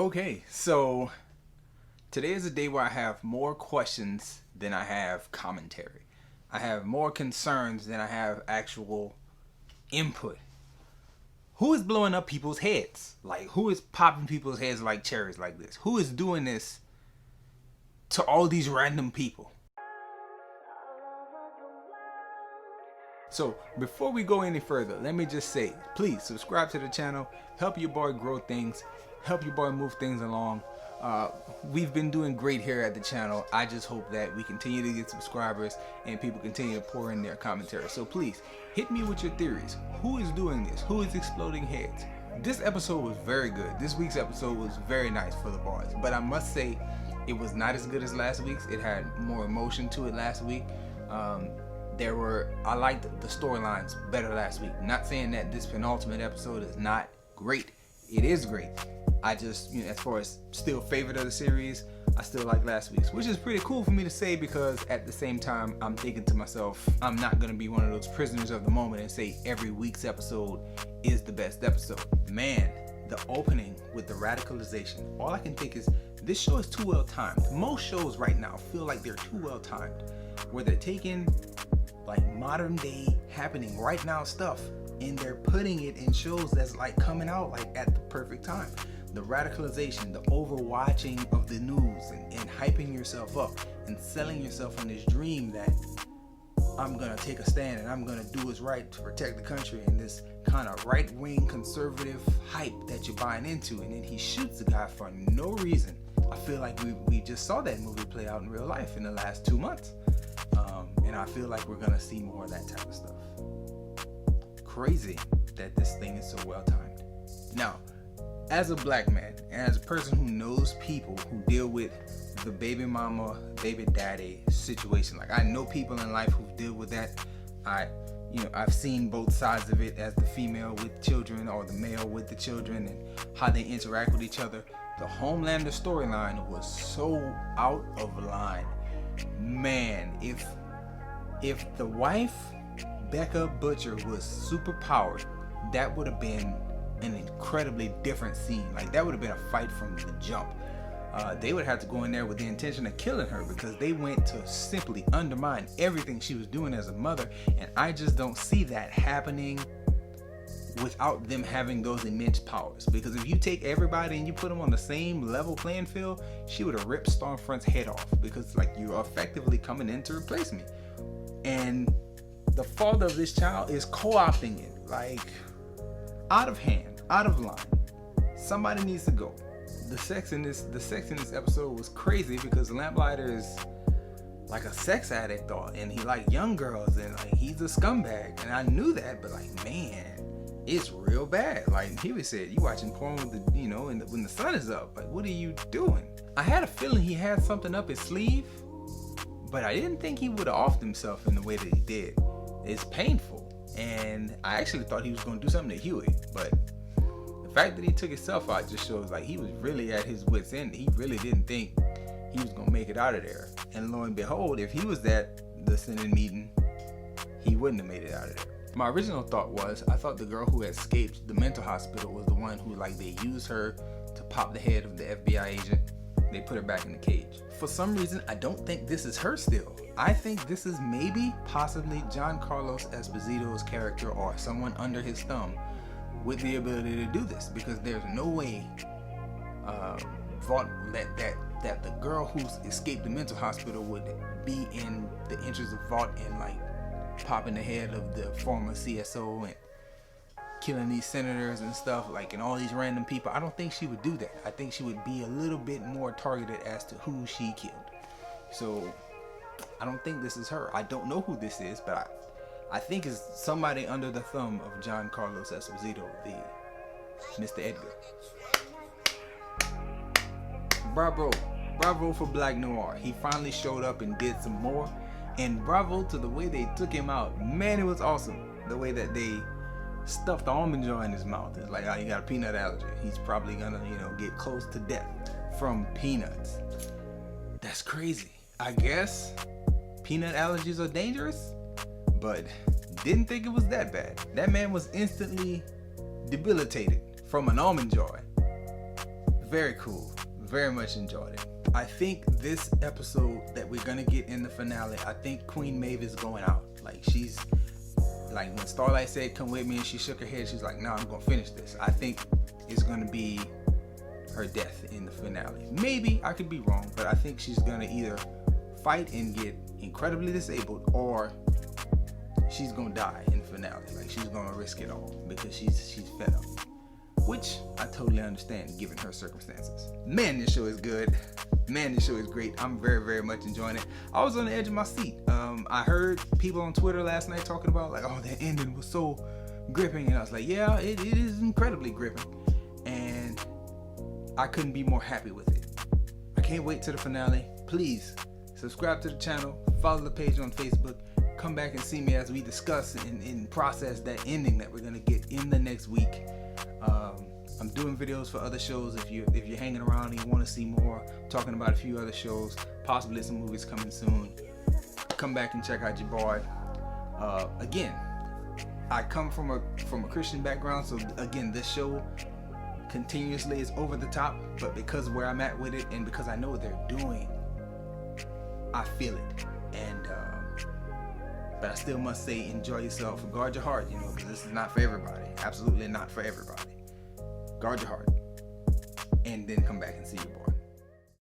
Okay, so today is a day where I have more questions than I have commentary. I have more concerns than I have actual input. Who is blowing up people's heads? Like, who is popping people's heads like cherries like this? Who is doing this to all these random people? So, before we go any further, let me just say, please subscribe to the channel, help your boy grow things, help your boy move things along. We've been doing great here at the channel. I just hope that we continue to get subscribers and people continue to pour in their commentary. So please, hit me with your theories. Who is doing this? Who is exploding heads? This episode was very good. This week's episode was very nice for the boys. But I must say, it was not as good as last week's. It had more emotion to it last week. I liked the storylines better last week. Not saying that this penultimate episode is not great. It is great. I just, as far as still favorite of the series, I still like last week's, which is pretty cool for me to say because at the same time, I'm thinking to myself, I'm not going to be one of those prisoners of the moment and say every week's episode is the best episode. Man, the opening with the radicalization, all I can think is this show is too well timed. Most shows right now feel like they're too well timed, where they're taking like modern day happening right now stuff and they're putting it in shows that's like coming out like at the perfect time. The radicalization, the overwatching of the news and hyping yourself up and selling yourself on this dream that I'm gonna take a stand and I'm gonna do what's right to protect the country, and this kind of right-wing conservative hype that you're buying into, and then he shoots the guy for no reason. I feel like we just saw that movie play out in real life in the last 2 months. And I feel like we're gonna see more of that type of stuff. Crazy that this thing is so well timed. Now, as a black man and as a person who knows people who deal with the baby mama, baby daddy situation, like I know people in life who deal with that. I've seen both sides of it, as the female with children or the male with the children and how they interact with each other. The Homelander storyline was so out of line. Man, if the wife, Becca Butcher, was super powered, that would have been an incredibly different scene. Like, that would have been a fight from the jump. They would have to go in there with the intention of killing her because they went to simply undermine everything she was doing as a mother, and I just don't see that happening without them having those immense powers. Because if you take everybody and you put them on the same level playing field, she would have ripped Stormfront's head off, because like, you're effectively coming in to replace me. And the father of this child is co-opting it, like, out of hand, out of line. Somebody needs to go. The sex in this episode was crazy because Lamplighter is like a sex addict, and he like young girls, and like he's a scumbag. And I knew that, but like, man, it's real bad. Like he said, you watching porn with the, when the sun is up. Like, what are you doing? I had a feeling he had something up his sleeve, but I didn't think he would have offed himself in the way that he did. It's painful, and I actually thought he was going to do something to Huey, but the fact that he took himself out just shows like he was really at his wit's end. He really didn't think he was going to make it out of there. And lo and behold, if he was at the Senate meeting, he wouldn't have made it out of there. My original thought was, I thought the girl who escaped the mental hospital was the one who, like, they used her to pop the head of the FBI agent. They put her back in the cage. For some reason, I don't think this is her still. I think this is maybe, possibly, Giancarlo Esposito's character or someone under his thumb with the ability to do this, because there's no way Vought that the girl who's escaped the mental hospital would be in the interest of Vought and like popping the head of the former CSO and killing these senators and stuff, like, and all these random people. I don't think she would do that. I think she would be a little bit more targeted as to who she killed. So I don't think this is her. I don't know who this is, but I think it's somebody under the thumb of Giancarlo Esposito, the Mr. Edgar. Bravo for Black Noir. He finally showed up and did some more, and bravo to the way they took him out. Man, it was awesome. The way that they stuffed the almond joy in his mouth. It's like, oh, you got a peanut allergy. He's probably gonna, get close to death from peanuts. That's crazy. I guess peanut allergies are dangerous, but didn't think it was that bad. That man was instantly debilitated from an almond joy. very cool. Very much enjoyed it. I think this episode that we're gonna get in the finale, I think Queen Maeve is going out. Like, she's like, when Starlight said come with me and she shook her head, she's like, nah, I'm gonna finish this. I think it's gonna be her death in the finale. Maybe I could be wrong, but I think she's gonna either fight and get incredibly disabled, or she's gonna die in the finale. Like, she's gonna risk it all because she's fed up, which I totally understand given her circumstances. Man, this show is good. Man, this show is great. I'm very, very much enjoying it. I was on the edge of my seat. I heard people on Twitter last night talking about like, oh, that ending was so gripping, and I was like, yeah, it is incredibly gripping, and I couldn't be more happy with it. I can't wait to the finale. Please subscribe to the channel, follow the page on Facebook, come back and see me as we discuss and process that ending that we're gonna get in the next week. I'm doing videos for other shows. If you're hanging around and you want to see more, I'm talking about a few other shows, possibly some movies coming soon. Come back and check out your boy. Again, I come from a Christian background, so again, this show continuously is over the top, but because of where I'm at with it and because I know what they're doing, I feel it. And but I still must say, enjoy yourself, guard your heart, because this is not for everybody. Absolutely not for everybody. Guard your heart, and then come back and see your boy.